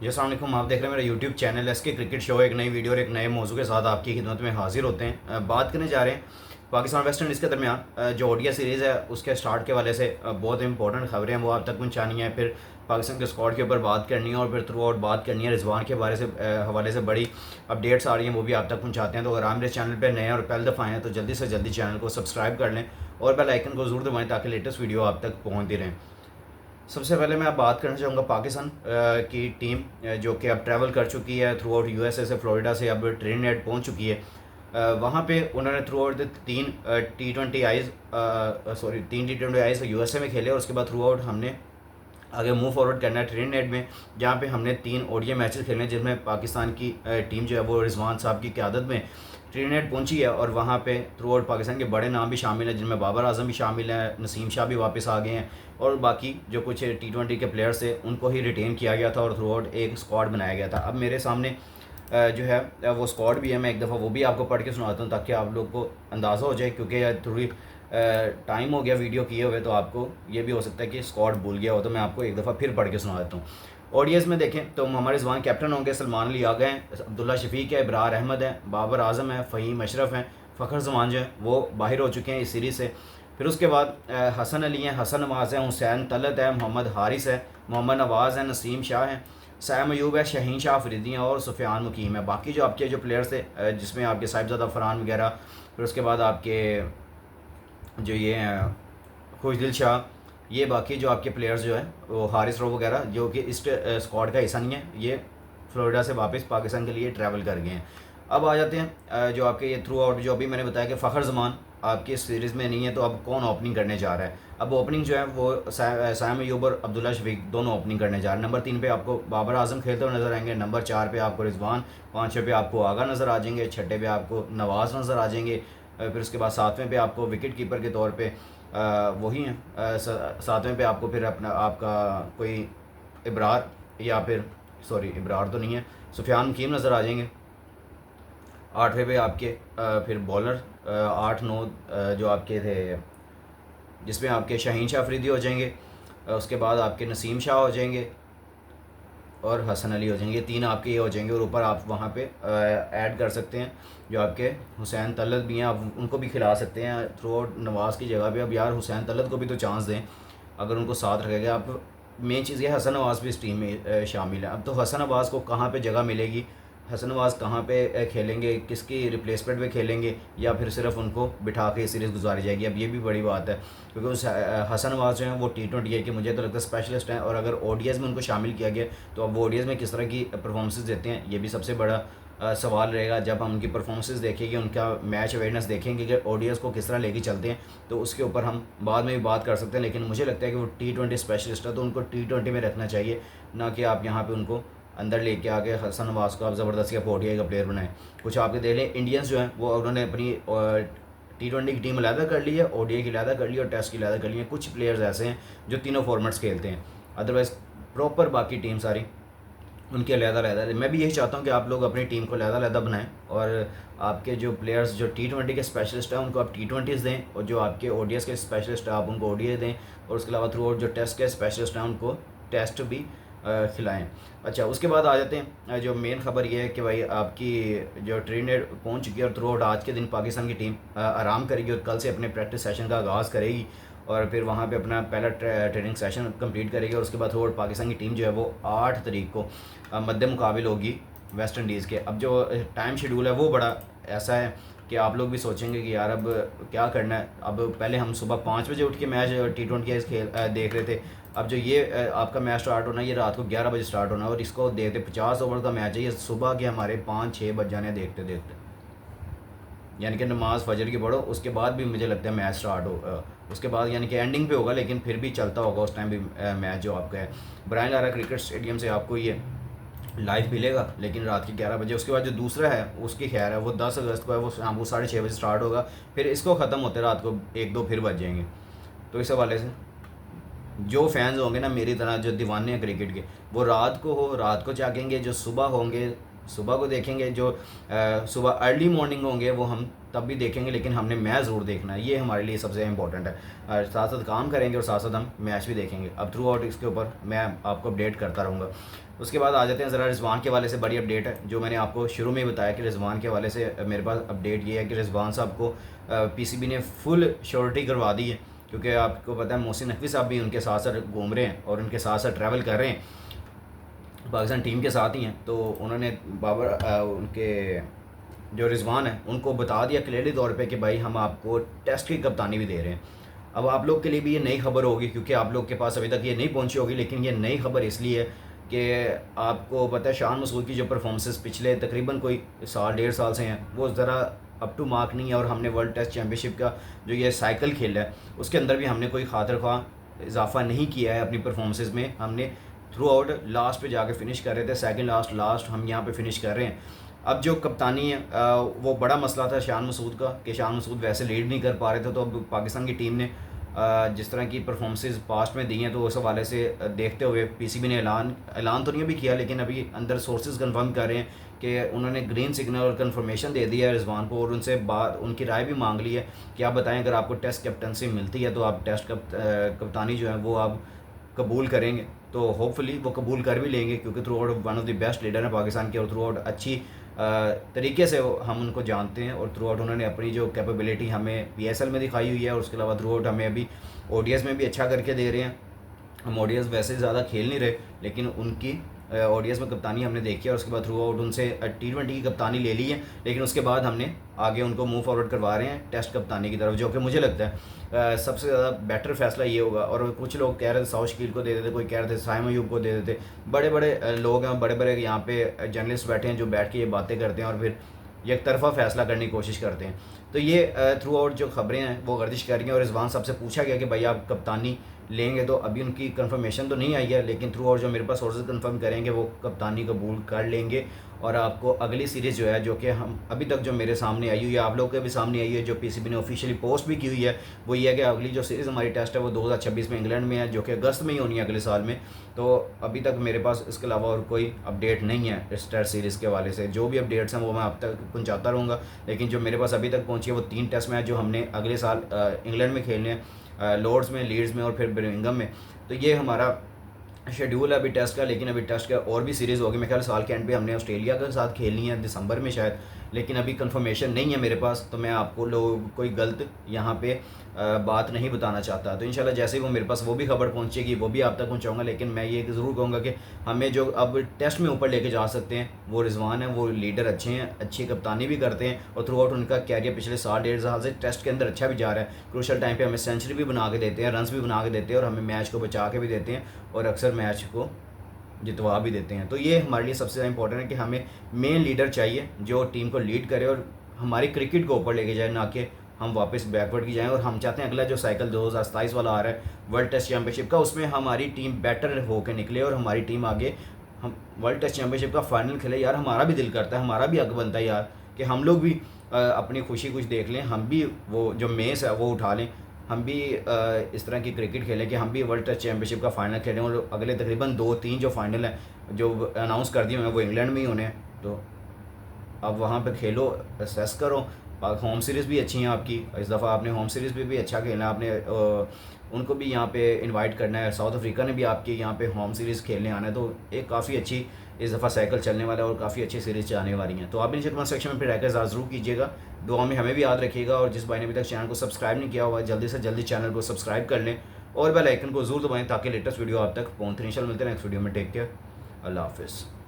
जी अस्सलाम वालेकुम। आप देख रहे हैं मेरा YouTube channel SK cricket show. एक नई वीडियो और एक नए मौजू के साथ आपकी खिदमत में हाजिर होते हैं। बात करने जा रहे हैं पाकिस्तान वेस्ट इंडीज़ के दरमियान जो ओडिया सीरीज़ है उसके स्टार्ट के वाले से बहुत इंपॉर्टेंट खबरें हैं वो आप तक पहुँचानी है। फिर पाकिस्तान के स्क्वाड के ऊपर बात करनी है और फिर थ्रू आउट बात करनी है। रिजवान के बारे से हवाले से बड़ी अपडेट्स आ रही हैं वो भी आप तक पहुँचाते हैं। तो अगर आप मेरे चैनल पर नए और पहले दफ़ा आए हैं तो जल्दी से जल्दी चैनल को सब्सक्राइब कर लें और बेल आइकन को ज़रूर दबाएँ ताकि लेटेस्ट वीडियो आप तक पहुँचती रहें। सबसे पहले मैं अब बात करना चाहूँगा पाकिस्तान की टीम जो कि अब ट्रैवल कर चुकी है थ्रू आउट यूएसए से, फ्लोरिडा से अब ट्रिनिडेड पहुँच चुकी है। वहाँ पे उन्होंने थ्रू आउट तीन टी ट्वेंटी आइज़ यूएसए में खेले और उसके बाद थ्रू आउट हमने आगे मूव फॉरवर्ड करना है ट्रिनिडेड में, जहाँ पे हमने 3 ओडीआई मैचेस खेले जिसमें पाकिस्तान की टीम जो है वो रिजवान साहब की क़यादत में ट्रिनिडेड पहुंची है। और वहाँ पे थ्रू आउट पाकिस्तान के बड़े नाम भी शामिल हैं जिनमें बाबर आजम भी शामिल हैं, नसीम शाह भी वापस आ गए हैं और बाकी जो कुछ टी20 के प्लेयर्स थे उनको ही रिटेन किया गया था और थ्रू आउट एक स्क्वाड बनाया गया था। अब मेरे सामने जो है वो स्क्वाड भी है, मैं एक दफ़ा वो भी आपको पढ़ के सुनाता हूँ ताकि आप लोग को अंदाज़ा हो जाए, क्योंकि थोड़ी टाइम हो गया वीडियो किए हुए तो आपको ये भी हो सकता है कि स्क्वाड भूल गया हो, तो मैं आपको एक दफ़ा फिर पढ़ के सुना देता हूँ। ओडीएस में देखें तो मोहम्मद रिजवान कैप्टन होंगे, सलमान अली आ गए हैं, अब्दुल्ला शफीक है, इब्रार अहमद है, बाबर आजम है, फ़हीम अशरफ हैं, फ़खर जमान जो है वो बाहर हो चुके हैं इस सीरीज़ से। फिर उसके बाद हसन अली हैं, हसन नवाज़ हैं, हुसैन तलत है, मोहम्मद हारिस है, मोहम्मद नवाज़ है, नसीम शाह हैं, सैम अयूब है, शहीन शाह अफरीदी हैं और सुफियान मुकीम है। बाकी जो आपके जो प्लेयर्स थे जिसमें आपके साहिबजादा फरहान वगैरह, फिर उसके बाद आपके जो ये हैं खुशदिल शाह, ये बाकी जो आपके प्लेयर्स जो हैं वो हारिस रो वगैरह जो कि इस स्क्वाड का हिस्सा नहीं है, ये फ्लोरिडा से वापस पाकिस्तान के लिए ट्रैवल कर गए हैं। अब आ जाते हैं जो आपके ये थ्रू आउट जो अभी मैंने बताया कि फ़खर जमान आपकी इस सीरीज़ में नहीं है, तो अब कौन ओपनिंग करने जा रहा है। अब ओपनिंग जो है वो सैम अयूब और अब्दुल्ला शफीक दोनों ओपनिंग करने जा रहे हैं। नंबर 3 पे आपको बाबर आजम खेलते हुए नज़र आएंगे, नंबर 4 पे आपको रिजवान, 5वें पे आपको आगा नज़र आ जाएंगे, 6ठे पे आपको नवाज़ नज़र आ जाएंगे, फिर उसके बाद 7वें पे आपको विकेट कीपर के तौर पे वही हैं, 7वें पे आपको फिर अपना आपका कोई इब्रार या फिर सॉरी इब्रार तो नहीं है, सुफियान मुकीम नज़र आ जाएंगे। 8वें पे आपके फिर बॉलर 8-9 जो आपके थे जिसमें आपके शहीन शाह अफरीदी हो जाएंगे, उसके बाद आपके नसीम शाह हो जाएंगे और हसन अली हो जाएंगे। ये 3 आपके ये हो जाएंगे और ऊपर आप वहाँ पे ऐड कर सकते हैं जो आपके हुसैन तलत भी हैं, आप उनको भी खिला सकते हैं थ्रू आउट नवाज़ की जगह पे। अब यार हुसैन तलत को भी तो चांस दें अगर उनको साथ रखेंगे आप। मेन चीज़ ये हसन नवाज़ भी इस टीम में शामिल है। अब तो हसन नवाज़ को कहाँ पे जगह मिलेगी, हसन नवाज़ कहाँ पे खेलेंगे, किसकी रिप्लेसमेंट में खेलेंगे या फिर सिर्फ उनको बिठा के सीरीज़ गुजारी जाएगी, अब ये भी बड़ी बात है। क्योंकि उस हसन नवाज़ जो हैं वो टी20 के मुझे तो लगता है स्पेशलिस्ट हैं और अगर ओडीएस में उनको शामिल किया गया तो अब वो ओडीएस में किस तरह की परफॉर्मेंसेस देते हैं ये भी सबसे बड़ा सवाल रहेगा। जब हम उनकी परफॉर्मेंसेस देखेंगे, उनका मैच अवेयरनेस देखेंगे कि ओडीएस को किस तरह लेके चलते हैं, तो उसके ऊपर हम बाद में भी बात कर सकते हैं। लेकिन मुझे लगता है कि वो टी20 स्पेशलिस्ट है तो उनको टी20 में रखना चाहिए, ना कि आप यहाँ पे उनको अंदर लेके आके हसन नवाज़ को आप ज़बरदस्ती का ओडीआई का प्लेयर बनाएं। कुछ आपके देख लें इंडियंस जो हैं वो उन्होंने अपनी टी20 की टीम अलहदा कर ली है, ओडीआई की अलहदा कर ली है और टेस्ट की अलहदा कर ली है। कुछ प्लेयर्स ऐसे हैं जो तीनों फॉर्मेट्स खेलते हैं, अदरवाइज़ प्रॉपर बाकी टीम सारी उनके अलहदा-अलहदा है। मैं भी यही चाहता हूँ कि आप लोग अपनी टीम को अलहदा-अलहदा बनाएँ और आपके जो प्लेयर्स जो टी20 के स्पेशलिस्ट हैं उनको आप टी20s दें और जो आपके ओडीएस के स्पेशलिस्ट हैं आप उनको ओडीआई दें और उसके अलावा थ्रू आउट जो टेस्ट के स्पेशलिस्ट हैं उनको टेस्ट भी खिलाएँ। अच्छा, उसके बाद आ जाते हैं जो मेन ख़बर ये है कि भाई आपकी जो ट्रिनिडेड पहुँच चुकी है और थ्रू आउट आज के दिन पाकिस्तान की टीम आराम करेगी और कल से अपने प्रैक्टिस सेशन का आगाज़ करेगी और फिर वहाँ पे अपना पहला ट्रेनिंग सेशन कंप्लीट करेगी और उसके बाद थ्रू आउट पाकिस्तान की टीम जो है वो 8 तारीख को मद्दे मुकाबिल होगी वेस्ट इंडीज़ के। अब जो टाइम शेड्यूल है वो बड़ा ऐसा है कि आप लोग भी सोचेंगे कि यार अब क्या करना है। अब पहले हम सुबह 5 बजे उठ के मैच टी20 खेल देख रहे थे, अब जो ये आपका मैच स्टार्ट होना है ये रात को 11 बजे स्टार्ट होना है और इसको देखते 50 ओवर का मैच है, ये सुबह के हमारे 5-6 बज जाने देखते देखते, यानी कि नमाज़ फजर की पढ़ो उसके बाद भी मुझे लगता है मैच स्टार्ट हो उसके बाद यानी कि एंडिंग पे होगा, लेकिन फिर भी चलता होगा उस टाइम भी मैच जो आपका है। ब्रायन लारा क्रिकेट स्टेडियम से आपको ये लाइव मिलेगा लेकिन रात के 11 बजे। उसके बाद जो दूसरा है उसकी खैर है वो 10 अगस्त को है, वो शाम को 6:30 बजे स्टार्ट होगा, फिर इसको ख़त्म होते रात को 1-2 फिर बज जाएंगे। तो इस हवाले से जो फैंस होंगे ना मेरी तरह जो दीवाने हैं क्रिकेट के, वो रात को जागेंगे, जो सुबह होंगे सुबह को देखेंगे, जो सुबह अर्ली मॉर्निंग होंगे वो हम तब भी देखेंगे, लेकिन हमने मैच ज़रूर देखना है, ये हमारे लिए सबसे इंपॉर्टेंट है। साथ साथ काम करेंगे और साथ साथ हम मैच भी देखेंगे। अब थ्रू आउट इसके ऊपर मैं आपको अपडेट करता रहूँगा। उसके बाद आ जाते हैं ज़रा रिजवान के हवाले से। बड़ी अपडेट है जो मैंने आपको शुरू में ही बताया कि रिजवान के हवाले से मेरे पास अपडेट ये है कि रिजवान साहब को पीसीबी ने फुल श्योरिटी करवा दी है, क्योंकि आपको पता है मोहसिन नकवी साहब भी उनके साथ साथ घूम रहे हैं और उनके साथ साथ ट्रैवल कर रहे हैं, पाकिस्तान टीम के साथ ही हैं। तो उन्होंने उनके जो रिजवान है उनको बता दिया क्लियरली तौर पे कि भाई हम आपको टेस्ट की कप्तानी भी दे रहे हैं। अब आप लोग के लिए भी ये नई खबर होगी, क्योंकि आप लोग के पास अभी तक ये नहीं पहुंची होगी, लेकिन ये नई खबर इसलिए है कि आपको पता है शान मसूद की जो परफॉर्मेंसेस पिछले तकरीबन कोई साल 1.5 साल से हैं वो ज़रा अप टू मार्क नहीं है। और हमने वर्ल्ड टेस्ट चैम्पियनशिप का जो ये साइकिल खेला है उसके अंदर भी हमने कोई खातिर ख्वाह इजाफा नहीं किया है अपनी परफॉर्मेंसेस में। हमने थ्रू आउट लास्ट पे जाके फिनिश कर रहे थे, सेकंड लास्ट हम यहाँ पे फिनिश कर रहे हैं। अब जो कप्तानी है वो बड़ा मसला था शान मसूद का, कि शान मसूद वैसे लीड नहीं कर पा रहे थे। तो अब पाकिस्तान की टीम ने जिस तरह की परफॉर्मेंसेस पास्ट में दी हैं, तो उस हवाले से देखते हुए पीसीबी ने ऐलान तो नहीं अभी किया, लेकिन अभी अंदर सोर्सेज कंफर्म कर रहे हैं कि उन्होंने ग्रीन सिग्नल और कंफर्मेशन दे दिया है रिजवान को, और उनसे बात उनकी राय भी मांग ली है कि आप बताएं अगर आपको टेस्ट कैप्टनसी मिलती है तो आप टेस्ट कप्तानी जो है वो आप कबूल करेंगे। तो होपफुली वो कबूल कर भी लेंगे, क्योंकि through out one of the best leader है पाकिस्तान के, और थ्रू आउट अच्छी तरीके से हम उनको जानते हैं। और थ्रू आउट उन्होंने अपनी जो कैपेबिलिटी हमें पीएसएल में दिखाई हुई है, और उसके अलावा थ्रू आउट हमें अभी ओडीएस में भी अच्छा करके दे रहे हैं। हम ओडीएस वैसे ज़्यादा खेल नहीं रहे, लेकिन उनकी ओडीएस में कप्तानी हमने देखी है, और उसके बाद थ्रू आउट उनसे T20 की कप्तानी ले ली है, लेकिन उसके बाद हमने आगे उनको मूव फॉरवर्ड करवा रहे हैं टेस्ट कप्तानी की तरफ, जो कि मुझे लगता है सबसे ज़्यादा बेटर फैसला ये होगा। और कुछ लोग कह रहे थे साउथ शकील को दे देते, कोई कह रहे थे साइम अयूब को दे देते। बड़े बड़े लोग हैं, बड़े बड़े यहाँ पे जर्नलिस्ट बैठे हैं जो बैठ के ये बातें करते हैं और फिर एक तरफा फैसला करने की कोशिश करते हैं। तो ये थ्रू आउट जो खबरें हैं वो गर्दिश कर रही हैं। और रिजवान साहब से पूछा गया कि भाई आप कप्तानी लेंगे, तो अभी उनकी कंफर्मेशन तो नहीं आई है, लेकिन थ्रू आउट जो मेरे पास सोर्सेज कंफर्म करेंगे वो कप्तानी कबूल कर लेंगे। और आपको अगली सीरीज़ जो है, जो कि हम अभी तक जो मेरे सामने आई हुई है, आप लोग के भी सामने आई है, जो पीसीबी ने ऑफिशियली पोस्ट भी की हुई है, वो ये है कि अगली जो सीरीज़ हमारी टेस्ट है वो 2026 में इंग्लैंड में है, जो कि अगस्त में ही होनी है अगले साल में। तो अभी तक मेरे पास इसके अलावा और कोई अपडेट नहीं है इस टेस्ट सीरीज़ के हवाले से। जो भी अपडेट्स हैं वो मैं आप तक पहुँचाता रहूँगा, लेकिन जो मेरे पास अभी तक पहुँची है वो 3 टेस्ट मैच जो हमने अगले साल इंग्लैंड में खेलने हैं, लॉर्ड्स में, लीड्स में और फिर बर्मिंघम में। तो ये हमारा शेड्यूल है अभी टेस्ट का। लेकिन अभी टेस्ट का और भी सीरीज़ होगी, मेरे ख्याल साल के एंड पे हमने ऑस्ट्रेलिया के साथ खेलनी है दिसंबर में शायद, लेकिन अभी कंफर्मेशन नहीं है मेरे पास, तो मैं आपको लोग कोई गलत यहाँ पे बात नहीं बताना चाहता। तो इंशाल्लाह जैसे ही वो मेरे पास वो भी खबर पहुँचेगी वो भी आप तक पहुँचाऊँगा। लेकिन मैं ये ज़रूर कहूँगा कि हमें जो अब टेस्ट में ऊपर लेके जा सकते हैं वो रिजवान है, वो लीडर अच्छे हैं, अच्छी कप्तानी भी करते हैं, और थ्रू आउट उनका कैरियर पिछले साल 1.5 साल से टेस्ट के अंदर अच्छा भी जा रहा है। क्रूशल टाइम पे हमें सेंचुरी भी बना के देते हैं, रन्स भी बना के देते हैं, और हमें मैच को बचा के भी देते हैं, और अक्सर मैच को जितवा भी देते हैं। तो ये हमारे लिए सबसे ज़्यादा इंपॉर्टेंट है कि हमें मेन लीडर चाहिए जो टीम को लीड करे और हमारी क्रिकेट को ऊपर लेके जाए, ना कि हम वापस बैकवर्ड की जाएं। और हम चाहते हैं अगला जो साइकिल 2027 वाला आ रहा है वर्ल्ड टेस्ट चैम्पियनशिप का, उसमें हमारी टीम बेटर होकर निकले और हमारी टीम आगे हम वर्ल्ड टेस्ट चैम्पियनशिप का फाइनल खेले। यार हमारा भी दिल करता है, हमारा भी हक बनता है यार कि हम लोग भी अपनी खुशी कुछ देख लें, हम भी वो जो मेस है वो उठा लें, हम भी इस तरह की क्रिकेट खेलें कि हम भी वर्ल्ड टेस्ट चैम्पियनशिप का फाइनल खेलें। और अगले तकरीबन 2-3 जो फाइनल हैं जो अनाउंस कर दिए हैं वो इंग्लैंड में ही होने हैं। तो अब वहाँ पे खेलो, असेस करो। होम सीरीज़ भी अच्छी हैं आपकी, इस दफ़ा आपने होम सीरीज़ भी अच्छा खेलना है, आपने उनको भी यहाँ पे इनवाइट करना है। साउथ अफ्रीका ने भी आपके यहाँ पे होम सीरीज़ खेलने आना है, तो एक काफ़ी अच्छी इस दफ़ा साइकिल चलने वाला है और काफ़ी अच्छी सीरीज़ आने वाली हैं। तो आप नीचे कमेंट सेक्शन में फिर रहकर ज़रूर कीजिएगा, दुआ में हमें भी याद रखिएगा। और जिस भाई ने अभी तक चैनल को सब्सक्राइब नहीं किया हुआ जल्दी से जल्दी चैनल को सब्सक्राइब कर लें और बेल आइकन को ज़रूर दबाएँ ताकि लेटेस्ट वीडियो आप तक पहुँचते। इंशाल्लाह मिलते हैं नेक्स्ट वीडियो में। टेक केयर, अल्लाह हाफिज़।